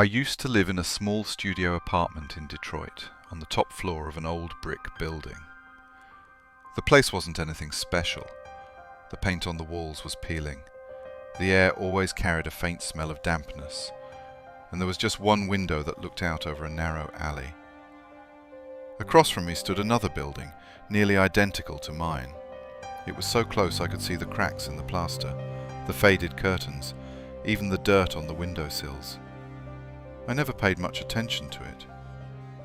I used to live in a small studio apartment in Detroit, on the top floor of an old brick building. The place wasn't anything special. The paint on the walls was peeling. The air always carried a faint smell of dampness, and there was just one window that looked out over a narrow alley. Across from me stood another building, nearly identical to mine. It was so close I could see the cracks in the plaster, the faded curtains, even the dirt on the windowsills. I never paid much attention to it,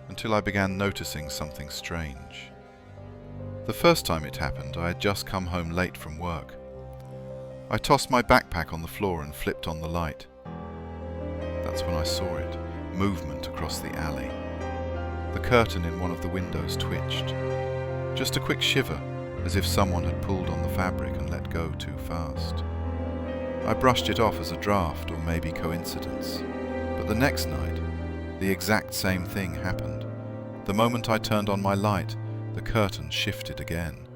until I began noticing something strange. The first time it happened, I had just come home late from work. I tossed my backpack on the floor and flipped on the light. That's when I saw it, movement across the alley. The curtain in one of the windows twitched. Just a quick shiver, as if someone had pulled on the fabric and let go too fast. I brushed it off as a draft or maybe coincidence. But the next night, the exact same thing happened. The moment I turned on my light, the curtain shifted again.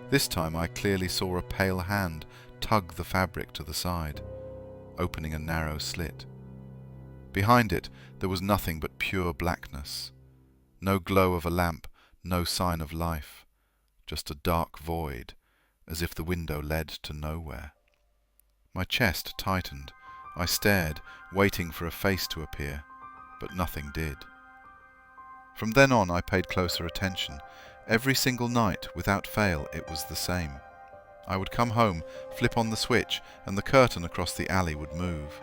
This time I clearly saw a pale hand tug the fabric to the side, opening a narrow slit. Behind it, there was nothing but pure blackness. No glow of a lamp, no sign of life. Just a dark void, as if the window led to nowhere. My chest tightened. I stared, waiting for a face to appear, but nothing did. From then on I paid closer attention. Every single night, without fail, it was the same. I would come home, flip on the switch, and the curtain across the alley would move.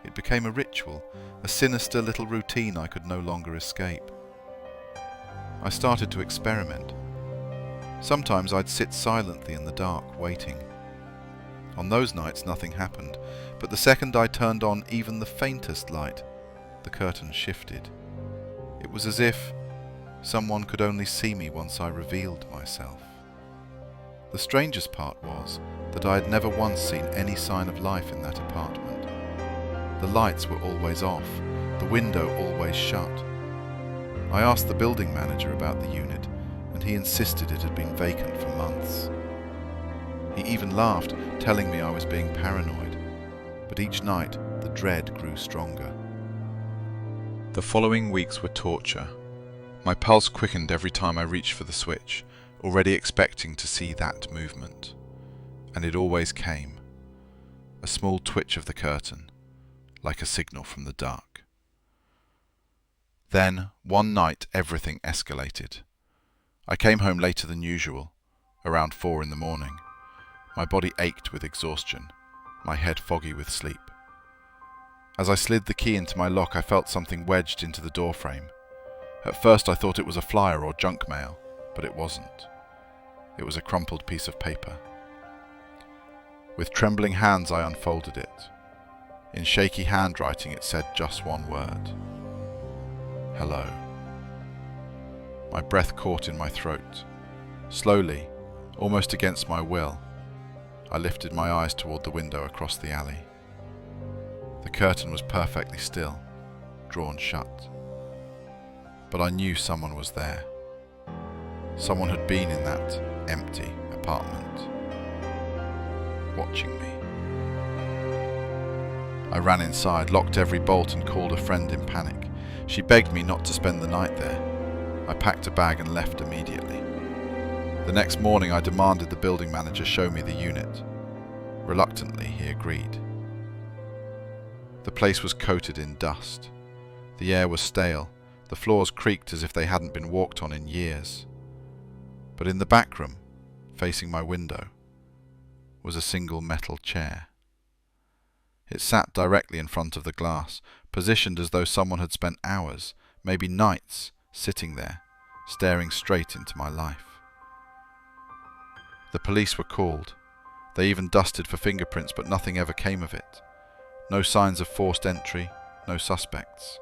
It became a ritual, a sinister little routine I could no longer escape. I started to experiment. Sometimes I'd sit silently in the dark, waiting. On those nights nothing happened, but the second I turned on even the faintest light, the curtain shifted. It was as if someone could only see me once I revealed myself. The strangest part was that I had never once seen any sign of life in that apartment. The lights were always off, the window always shut. I asked the building manager about the unit, and he insisted it had been vacant for months. He even laughed, telling me I was being paranoid, but each night the dread grew stronger. The following weeks were torture. My pulse quickened every time I reached for the switch, already expecting to see that movement. And it always came. A small twitch of the curtain, like a signal from the dark. Then, one night, everything escalated. I came home later than usual, around 4 in the morning. My body ached with exhaustion, my head foggy with sleep. As I slid the key into my lock, I felt something wedged into the doorframe. At first I thought it was a flyer or junk mail, but it wasn't. It was a crumpled piece of paper. With trembling hands I unfolded it. In shaky handwriting it said just one word. Hello. My breath caught in my throat. Slowly, almost against my will, I lifted my eyes toward the window across the alley. The curtain was perfectly still, drawn shut. But I knew someone was there. Someone had been in that empty apartment, watching me. I ran inside, locked every bolt and called a friend in panic. She begged me not to spend the night there. I packed a bag and left immediately. The next morning I demanded the building manager show me the unit. Reluctantly, he agreed. The place was coated in dust. The air was stale. The floors creaked as if they hadn't been walked on in years. But in the back room, facing my window, was a single metal chair. It sat directly in front of the glass, positioned as though someone had spent hours, maybe nights, sitting there, staring straight into my life. The police were called. They even dusted for fingerprints, but nothing ever came of it. No signs of forced entry, no suspects.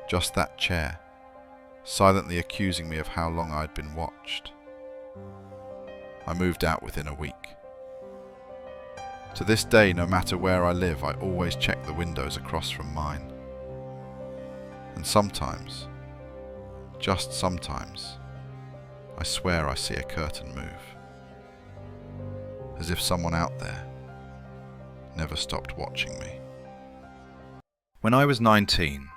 Just that chair, silently accusing me of how long I'd been watched. I moved out within a week. To this day, no matter where I live, I always check the windows across from mine. And sometimes, just sometimes, I swear I see a curtain move. As if someone out there never stopped watching me. When I was 19,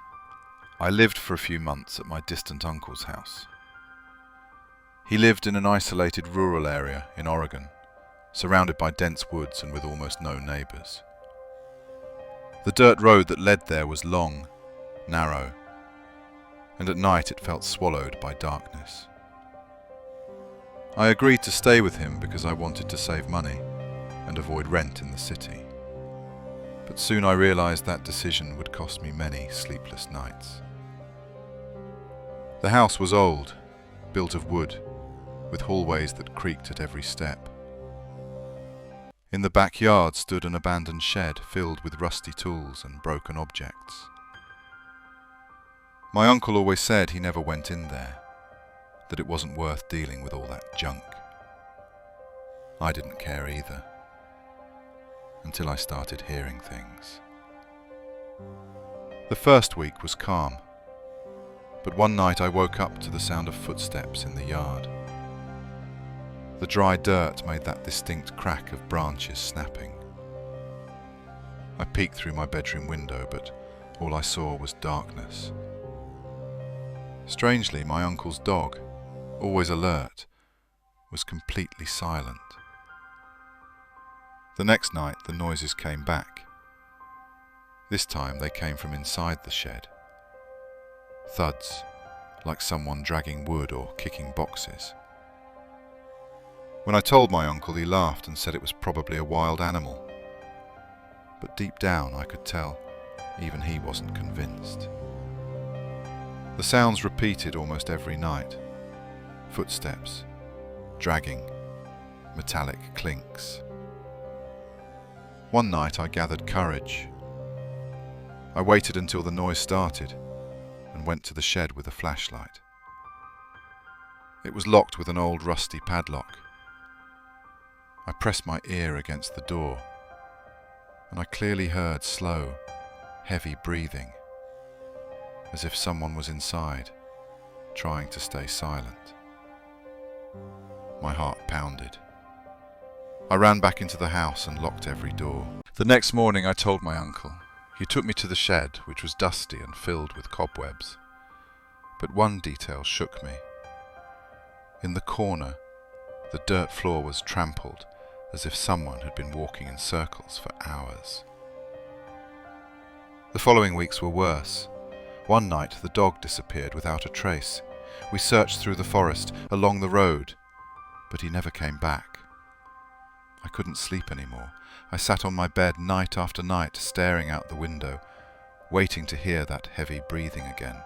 I lived for a few months at my distant uncle's house. He lived in an isolated rural area in Oregon, surrounded by dense woods and with almost no neighbours. The dirt road that led there was long, narrow, and at night it felt swallowed by darkness. I agreed to stay with him because I wanted to save money and avoid rent in the city. But soon I realised that decision would cost me many sleepless nights. The house was old, built of wood, with hallways that creaked at every step. In the backyard stood an abandoned shed filled with rusty tools and broken objects. My uncle always said he never went in there, that it wasn't worth dealing with all that junk. I didn't care either, until I started hearing things. The first week was calm, but one night I woke up to the sound of footsteps in the yard. The dry dirt made that distinct crack of branches snapping. I peeked through my bedroom window, but all I saw was darkness. Strangely, my uncle's dog, always alert, was completely silent. The next night the noises came back. This time they came from inside the shed. Thuds, like someone dragging wood or kicking boxes. When I told my uncle, he laughed and said it was probably a wild animal. But deep down I could tell even he wasn't convinced. The sounds repeated almost every night. Footsteps, dragging, metallic clinks. One night I gathered courage. I waited until the noise started and went to the shed with a flashlight. It was locked with an old rusty padlock. I pressed my ear against the door, and I clearly heard slow, heavy breathing, as if someone was inside, trying to stay silent. My heart pounded. I ran back into the house and locked every door. The next morning I told my uncle. He took me to the shed, which was dusty and filled with cobwebs. But one detail shook me. In the corner, the dirt floor was trampled, as if someone had been walking in circles for hours. The following weeks were worse. One night the dog disappeared without a trace. We searched through the forest, along the road, but he never came back. I couldn't sleep anymore. I sat on my bed night after night, staring out the window, waiting to hear that heavy breathing again.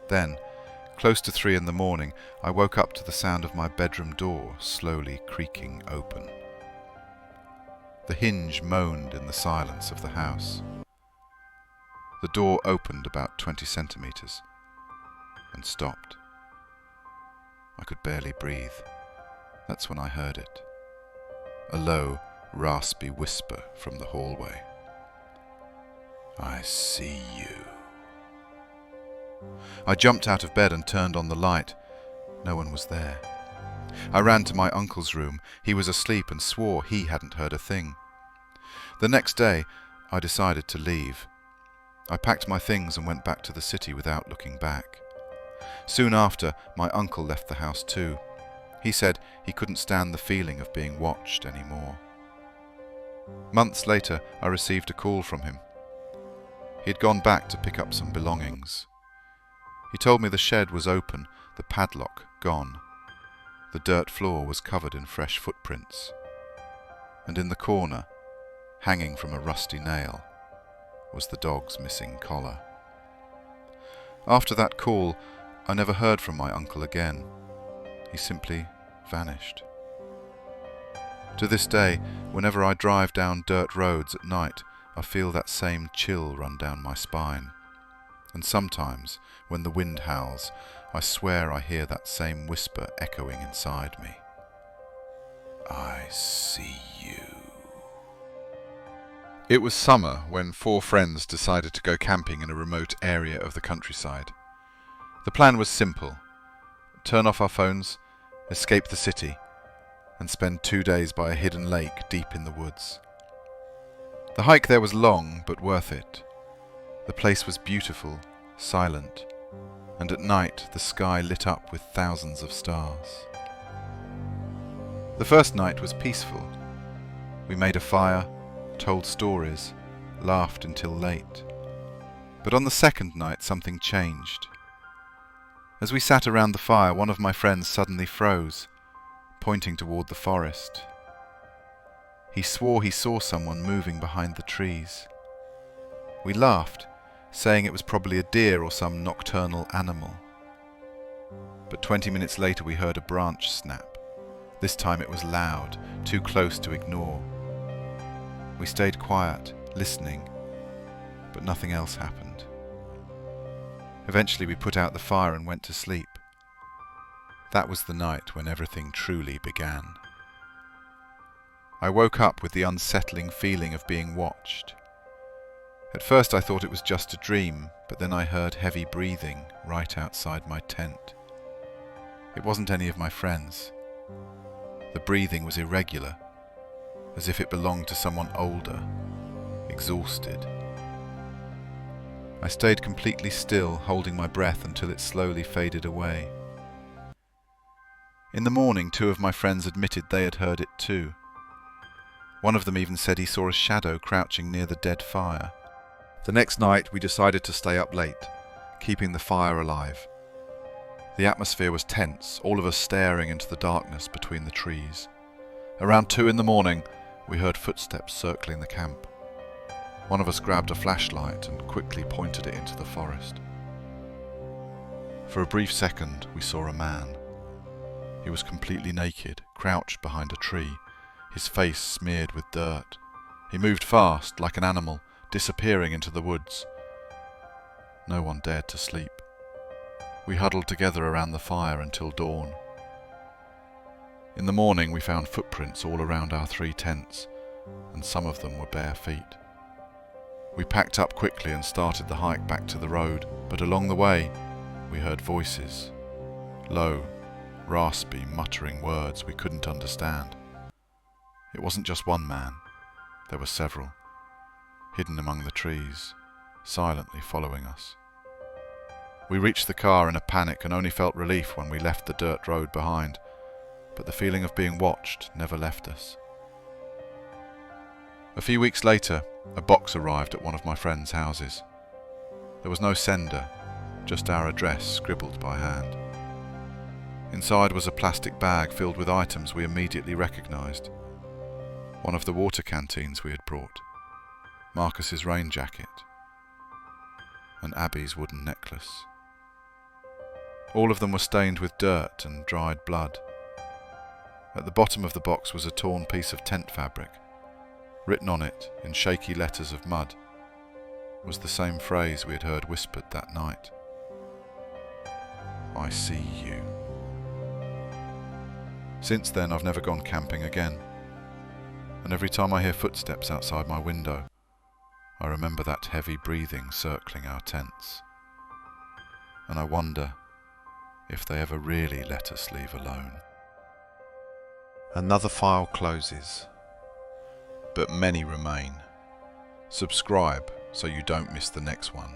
Then, close to 3 in the morning, I woke up to the sound of my bedroom door slowly creaking open. The hinge moaned in the silence of the house. The door opened about 20 centimetres and stopped. I could barely breathe. That's when I heard it. A low, raspy whisper from the hallway. "I see you." I jumped out of bed and turned on the light. No one was there. I ran to my uncle's room. He was asleep and swore he hadn't heard a thing. The next day, I decided to leave. I packed my things and went back to the city without looking back. Soon after, my uncle left the house too. He said he couldn't stand the feeling of being watched anymore. Months later, I received a call from him. He had gone back to pick up some belongings. He told me the shed was open, the padlock gone. The dirt floor was covered in fresh footprints. And in the corner, hanging from a rusty nail, was the dog's missing collar. After that call, I never heard from my uncle again. He simply vanished. To this day, whenever I drive down dirt roads at night, I feel that same chill run down my spine. And sometimes, when the wind howls, I swear I hear that same whisper echoing inside me. "I see you." It was summer when 4 friends decided to go camping in a remote area of the countryside. The plan was simple: turn off our phones, escape the city, and spend 2 days by a hidden lake deep in the woods. The hike there was long, but worth it. The place was beautiful, silent, and at night the sky lit up with thousands of stars. The first night was peaceful. We made a fire, told stories, laughed until late. But on the second night something changed. As we sat around the fire, one of my friends suddenly froze, pointing toward the forest. He swore he saw someone moving behind the trees. We laughed, saying it was probably a deer or some nocturnal animal. But 20 minutes later we heard a branch snap. This time it was loud, too close to ignore. We stayed quiet, listening, but nothing else happened. Eventually we put out the fire and went to sleep. That was the night when everything truly began. I woke up with the unsettling feeling of being watched. At first I thought it was just a dream, but then I heard heavy breathing right outside my tent. It wasn't any of my friends. The breathing was irregular, as if it belonged to someone older, exhausted. I stayed completely still, holding my breath until it slowly faded away. In the morning, 2 of my friends admitted they had heard it too. One of them even said he saw a shadow crouching near the dead fire. The next night we decided to stay up late, keeping the fire alive. The atmosphere was tense, all of us staring into the darkness between the trees. Around 2 in the morning, we heard footsteps circling the camp. One of us grabbed a flashlight and quickly pointed it into the forest. For a brief second, we saw a man. He was completely naked, crouched behind a tree, his face smeared with dirt. He moved fast, like an animal, disappearing into the woods. No one dared to sleep. We huddled together around the fire until dawn. In the morning we found footprints all around our 3 tents, and some of them were bare feet. We packed up quickly and started the hike back to the road, but along the way we heard voices. Low, raspy, muttering words we couldn't understand. It wasn't just one man, there were several, hidden among the trees, silently following us. We reached the car in a panic and only felt relief when we left the dirt road behind, but the feeling of being watched never left us. A few weeks later, a box arrived at one of my friends' houses. There was no sender, just our address scribbled by hand. Inside was a plastic bag filled with items we immediately recognised. One of the water canteens we had brought, Marcus's rain jacket, and Abby's wooden necklace. All of them were stained with dirt and dried blood. At the bottom of the box was a torn piece of tent fabric. Written on it, in shaky letters of mud, was the same phrase we had heard whispered that night. I see you. Since then I've never gone camping again, and every time I hear footsteps outside my window, I remember that heavy breathing circling our tents. And I wonder if they ever really let us leave alone. Another file closes, but many remain. Subscribe so you don't miss the next one.